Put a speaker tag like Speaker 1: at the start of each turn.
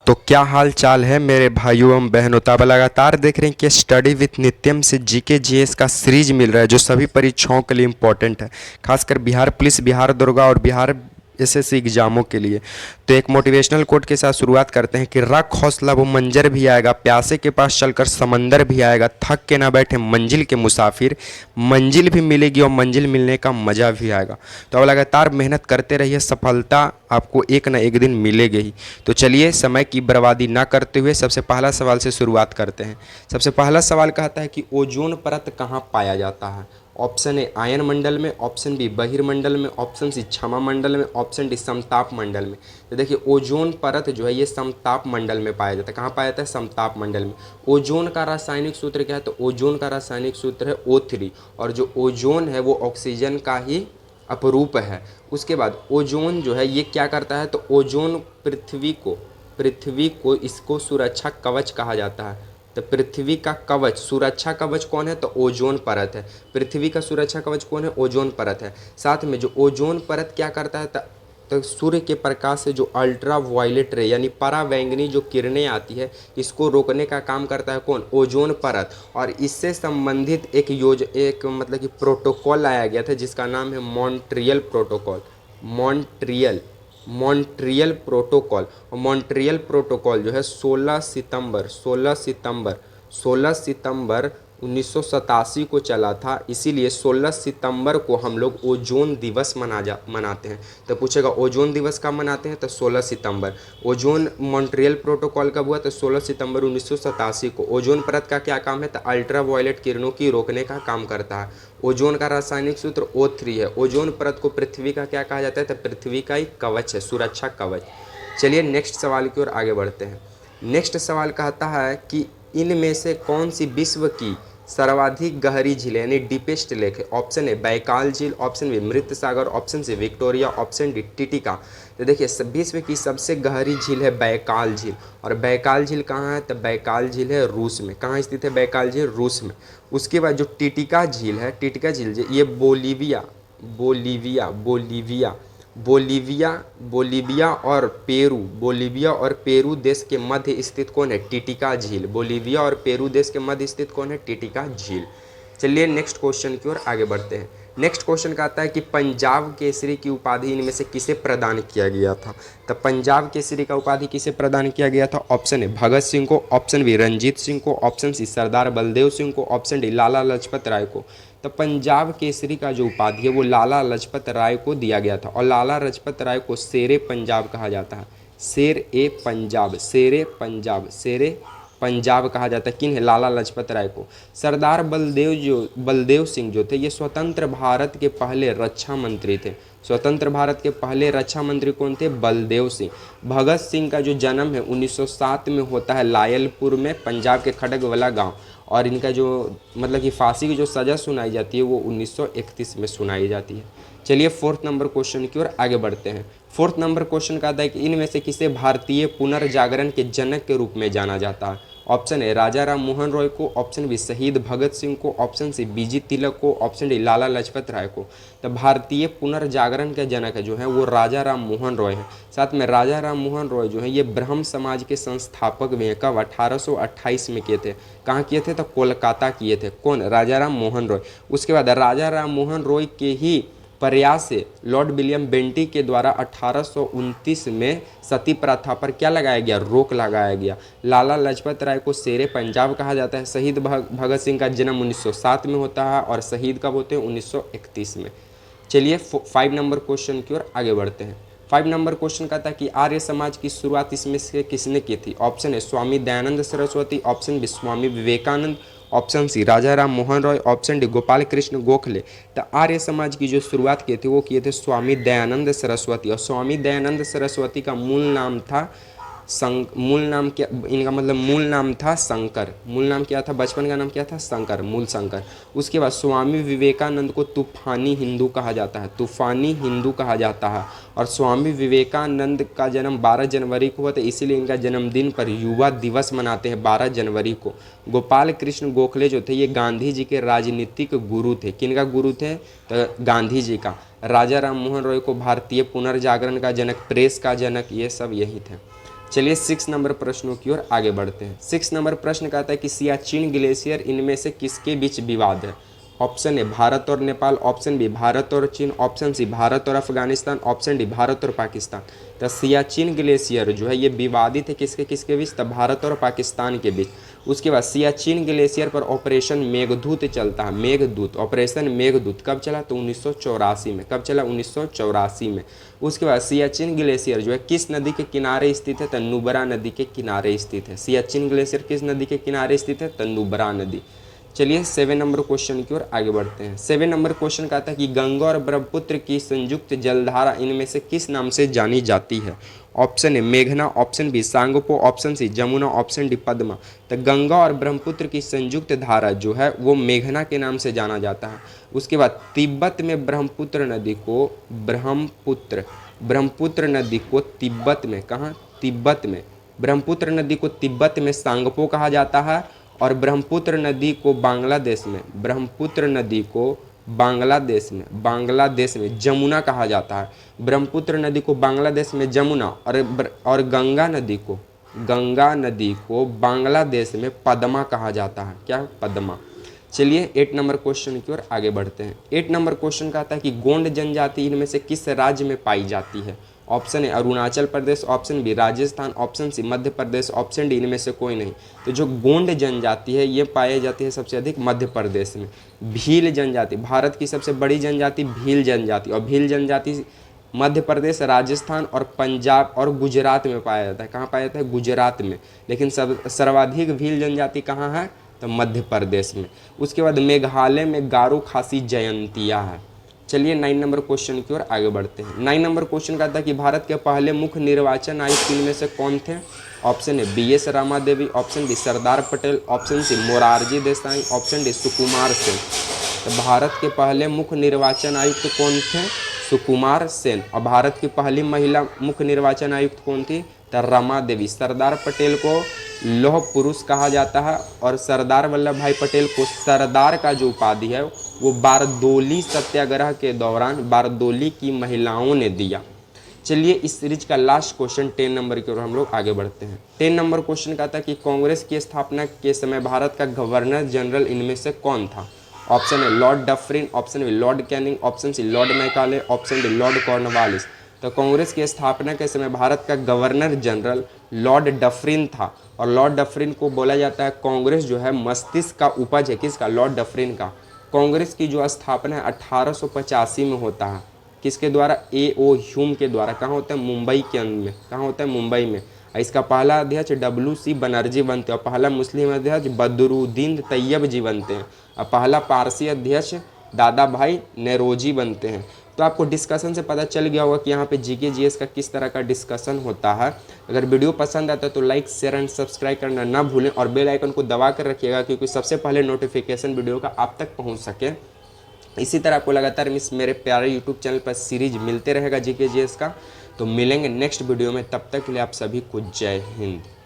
Speaker 1: तो क्या हाल चाल है मेरे भाइयों एवं बहनों। तो आप लगातार देख रहे हैं कि स्टडी विथ नित्यम से जीके जीएस का सीरीज मिल रहा है जो सभी परीक्षाओं के लिए इम्पोर्टेंट है, खासकर बिहार पुलिस, बिहार दरोगा और बिहार एसएससी एग्जामों के लिए। तो एक मोटिवेशनल कोट के साथ शुरुआत करते हैं कि रख हौसला वो मंजर भी आएगा, प्यासे के पास चलकर समंदर भी आएगा, थक के ना बैठे मंजिल के मुसाफिर, मंजिल भी मिलेगी और मंजिल मिलने का मज़ा भी आएगा। तो अब लगातार मेहनत करते रहिए, सफलता आपको एक ना एक दिन मिलेगी ही। तो चलिए समय की बर्बादी ना करते हुए सबसे पहला सवाल से शुरुआत करते हैं। सबसे पहला सवाल कहता है कि ओजोन परत कहाँ पाया जाता है। ऑप्शन ए आयन मंडल में, ऑप्शन बी बहिर्मंडल में, ऑप्शन सी क्षमा मंडल में, ऑप्शन डी समताप मंडल में। तो देखिए ओजोन परत जो है ये समताप मंडल में पाया जाता है। कहाँ पाया जाता है? समताप मंडल में। ओजोन का रासायनिक सूत्र क्या है? तो ओजोन का रासायनिक सूत्र है O3 और जो ओजोन है वो ऑक्सीजन का ही अपरूप है। उसके बाद ओजोन जो है ये क्या करता है? तो ओजोन पृथ्वी को इसको सुरक्षा कवच कहा जाता है। तो पृथ्वी का कवच, सुरक्षा कवच कौन है? तो ओजोन परत है। पृथ्वी का सुरक्षा कवच कौन है? ओजोन परत है। साथ में जो ओजोन परत क्या करता है? तो सूर्य के प्रकाश से जो अल्ट्रा वायलेट रे यानी परावैंगनी जो किरणें आती है इसको रोकने का काम करता है कौन? ओजोन परत। और इससे संबंधित एक मतलब कि प्रोटोकॉल लाया गया था जिसका नाम है मॉन्ट्रियल प्रोटोकॉल। Montreal protocol. और मॉन्ट्रियल प्रोटोकॉल जो है 16 सितंबर 1987 को चला था। इसीलिए 16 सितंबर को हम लोग ओजोन दिवस मनाते हैं। तो पूछेगा ओजोन दिवस कब मनाते हैं? तो 16 सितंबर। ओजोन मॉन्ट्रियल प्रोटोकॉल कब हुआ? तो 16 सितंबर 1987 को। ओजोन परत का क्या काम है? तो अल्ट्रा वायलेट किरणों की रोकने का काम करता है। ओजोन का रासायनिक सूत्र O3 है। ओजोन परत को पृथ्वी का क्या कहा जाता है? तो पृथ्वी का ही कवच है, सुरक्षा कवच। चलिए नेक्स्ट सवाल की ओर आगे बढ़ते हैं। नेक्स्ट सवाल कहता है कि इनमें से कौन सी विश्व की सर्वाधिक गहरी झील यानी डीपेस्ट लेक है। ऑप्शन ए बैकाल झील, ऑप्शन बी मृत सागर, option C Victoria, option D Titicaca. तो देखिए विश्व की सबसे गहरी झील है बैकाल झील। और बैकाल झील कहाँ है? तो बैकाल झील है रूस में। कहाँ स्थित है बैकाल झील? रूस में। उसके बाद जो टिटिका झील है, टिटिका झील ये बोलीविया और पेरू देश के मध्य स्थित कौन है? टिटिका झील। बोलीविया और पेरू देश के मध्य स्थित कौन है? टिटिका झील। चलिए नेक्स्ट क्वेश्चन की ओर आगे बढ़ते हैं। नेक्स्ट क्वेश्चन का आता है कि पंजाब केसरी की उपाधि इनमें से किसे प्रदान किया गया था। तो पंजाब केसरी का उपाधि किसे प्रदान किया गया था? ऑप्शन ए भगत सिंह को, ऑप्शन बी रंजीत सिंह को, ऑप्शन सी सरदार बलदेव सिंह को, ऑप्शन डी लाला लाजपत राय को। तो पंजाब केसरी का जो उपाधि है वो लाला लाजपत राय को दिया गया था। और लाला लाजपत राय को शेरे पंजाब कहा जाता है। शेरे पंजाब कहा जाता है। किन है? लाला लाजपत राय को। सरदार बलदेव सिंह जो थे ये स्वतंत्र भारत के पहले रक्षा मंत्री थे। स्वतंत्र भारत के पहले रक्षा मंत्री कौन थे? बलदेव सिंह। भगत सिंह का जो जन्म है 1907 में होता है लायलपुर में, पंजाब के खड़गवाला गांव। और इनका जो मतलब कि फांसी की जो सज़ा सुनाई जाती है वो 1931 में सुनाई जाती है। चलिए फोर्थ नंबर क्वेश्चन की ओर आगे बढ़ते हैं। फोर्थ नंबर क्वेश्चन का आता है कि इनमें से किसे भारतीय पुनर्जागरण के जनक के रूप में जाना जाता है। ऑप्शन ए राजा राम मोहन रॉय को, ऑप्शन बी शहीद भगत सिंह को, ऑप्शन सी बीजी तिलक को, ऑप्शन डी लाला लाजपत राय को। तो भारतीय पुनर्जागरण के जनक जो है वो राजा राम मोहन रॉय है। साथ में राजा राम मोहन रॉय जो है ये ब्रह्म समाज के संस्थापक भी हैं। कब? 1828 में किए थे। कहाँ किए थे? तो कोलकाता किए थे। कौन? राजा राम मोहन रॉय। उसके बाद राजा राम मोहन रॉय के ही प्रयास से लॉर्ड विलियम बेंटी के द्वारा 1829 में सती प्रथा पर क्या लगाया गया? रोक लगाया गया। लाला लाजपत राय को शेरे पंजाब कहा जाता है। शहीद भगत सिंह का जन्म 1907 में होता है और शहीद कब होते हैं? 1931 में। चलिए 5 नंबर क्वेश्चन की ओर आगे बढ़ते हैं। 5 नंबर क्वेश्चन कहता है कि आर्य समाज की शुरुआत इसमें से किसने की थी। ऑप्शन है Swami Dayanand Saraswati, option B Swami Vivekananda, option C राजा राम मोहन रॉय, ऑप्शन डी गोपाल कृष्ण गोखले। तो आर्य समाज की जो शुरुआत की थी वो किए थे स्वामी दयानंद सरस्वती। और स्वामी दयानंद सरस्वती का मूल नाम था मूल नाम क्या? इनका मतलब मूल नाम था शंकर। मूल नाम क्या था? बचपन का नाम क्या था? शंकर, मूल शंकर। उसके बाद स्वामी विवेकानंद को तूफानी हिंदू कहा जाता है। तूफानी हिंदू कहा जाता है। और स्वामी विवेकानंद का जन्म 12 जनवरी को हुआ था, इसीलिए इनका जन्मदिन पर युवा दिवस मनाते हैं 12 जनवरी को। गोपाल कृष्ण गोखले जो थे ये गांधी जी के राजनीतिक गुरु थे। किनका गुरु थे? तो गांधी जी का। राजा राम मोहन रॉय को भारतीय पुनर्जागरण का जनक, प्रेस का जनक, ये सब यही थे। चलिए 6 नंबर प्रश्नों की ओर आगे बढ़ते हैं। 6 नंबर प्रश्न कहता है कि सियाचिन ग्लेशियर इनमें से किसके बीच विवाद है। ऑप्शन ए भारत और नेपाल, ऑप्शन बी भारत और चीन, ऑप्शन सी भारत और अफगानिस्तान, ऑप्शन डी भारत और पाकिस्तान। तो सियाचिन ग्लेशियर जो है ये विवादित है किसके किसके बीच, तो भारत और पाकिस्तान के बीच। उसके बाद सियाचिन ग्लेशियर पर ऑपरेशन मेघदूत चलता है, मेघदूत, ऑपरेशन मेघदूत कब चला, तो 1984 में। कब चला, 1984 में। उसके बाद सियाचिन ग्लेशियर जो है किस नदी के किनारे स्थित है, तो नुब्रा नदी के किनारे स्थित है। सियाचिन ग्लेशियर किस नदी के किनारे स्थित है, तो नुब्रा नदी। चलिए 7 नंबर क्वेश्चन की ओर आगे बढ़ते हैं। 7 नंबर क्वेश्चन कहता है कि गंगा और ब्रह्मपुत्र की संयुक्त जलधारा इनमें से किस नाम से जानी जाती है। ऑप्शन ए मेघना, option B Tsangpo, option C Jamuna, option D Padma. तो गंगा और ब्रह्मपुत्र की संयुक्त धारा जो है वो मेघना के नाम से जाना जाता है। उसके बाद तिब्बत में ब्रह्मपुत्र नदी को ब्रह्मपुत्र नदी को तिब्बत में, कहाँ, तिब्बत में, ब्रह्मपुत्र नदी को तिब्बत में सांगपो कहा जाता है। और ब्रह्मपुत्र नदी को बांग्लादेश में, ब्रह्मपुत्र नदी को बांग्लादेश में जमुना कहा जाता है। ब्रह्मपुत्र नदी को बांग्लादेश में जमुना और गंगा नदी को बांग्लादेश में पद्मा कहा जाता है। क्या, पद्मा। चलिए 8 नंबर क्वेश्चन की ओर आगे बढ़ते हैं। 8 नंबर क्वेश्चन कहता है कि गोंड जनजाति इनमें से किस राज्य में पाई जाती है। Option A Arunachal Pradesh, option B Rajasthan, option C Madhya Pradesh, option D इनमें से कोई नहीं। तो जो गोंड जनजाति है ये पाई जाती है सबसे अधिक मध्य प्रदेश में। भील जनजाति, भारत की सबसे बड़ी जनजाति भील जनजाति, और भील जनजाति मध्य प्रदेश, राजस्थान और पंजाब और गुजरात में पाया जाता है। कहाँ पाया जाता है, गुजरात में। लेकिन सर्वाधिक भील जनजाति कहाँ है, तो मध्य प्रदेश में। उसके बाद मेघालय में गारो खासी जयंतिया है। चलिए 9 नंबर क्वेश्चन की ओर आगे बढ़ते हैं। 9 नंबर क्वेश्चन कहता है कि भारत के पहले मुख्य निर्वाचन आयुक्त इनमें से कौन थे। Option A BS Ramadevi, option B Sardar Patel, option C Morarji Desai, option D Sukumar Sen. तो भारत के पहले मुख्य निर्वाचन आयुक्त कौन थे, सुकुमार सेन। और भारत की पहली महिला मुख्य निर्वाचन आयुक्त कौन थी, तो रमा देवी। सरदार पटेल को लौह पुरुष कहा जाता है और सरदार वल्लभ भाई पटेल को सरदार का जो उपाधि है वो बारदोली सत्याग्रह के दौरान बारदोली की महिलाओं ने दिया। चलिए इस सीरीज का लास्ट क्वेश्चन 10 नंबर की ओर हम लोग आगे बढ़ते हैं। 10 नंबर क्वेश्चन कहता है कि कांग्रेस की स्थापना के समय भारत का गवर्नर जनरल इनमें से कौन था। Option A lord Dufferin, option B lord Canning, option C lord Macaulay, option D lord Cornwallis. तो कांग्रेस की स्थापना के समय भारत का गवर्नर जनरल लॉर्ड डफरिन था। और लॉर्ड डफरिन को बोला जाता है कांग्रेस जो है मस्तिष्क का उपज है, किसका, लॉर्ड डफरिन का। कांग्रेस की जो स्थापना है 1885 में होता है, किसके द्वारा, A.O. ह्यूम के द्वारा। कहाँ होता है, मुंबई के अंदर में। कहाँ होता है, मुंबई में। इसका पहला अध्यक्ष W.C. बनर्जी बनते हैं और पहला मुस्लिम अध्यक्ष बदरुद्दीन तैयब जी बनते हैं और पहला पारसी अध्यक्ष दादा भाई नेरोजी बनते हैं। तो आपको डिस्कशन से पता चल गया होगा कि यहाँ पे GK GS का किस तरह का डिस्कशन होता है। अगर वीडियो पसंद आता है तो लाइक शेयर एंड सब्सक्राइब करना ना भूलें और बेल आइकन को दबा कर रखिएगा क्योंकि सबसे पहले नोटिफिकेशन वीडियो का आप तक पहुँच सके। इसी तरह आपको लगातार इस मेरे प्यारे यूट्यूब चैनल पर सीरीज मिलते रहेगा GK GS का। तो मिलेंगे नेक्स्ट वीडियो में, तब तक के लिए आप सभी को जय हिंद।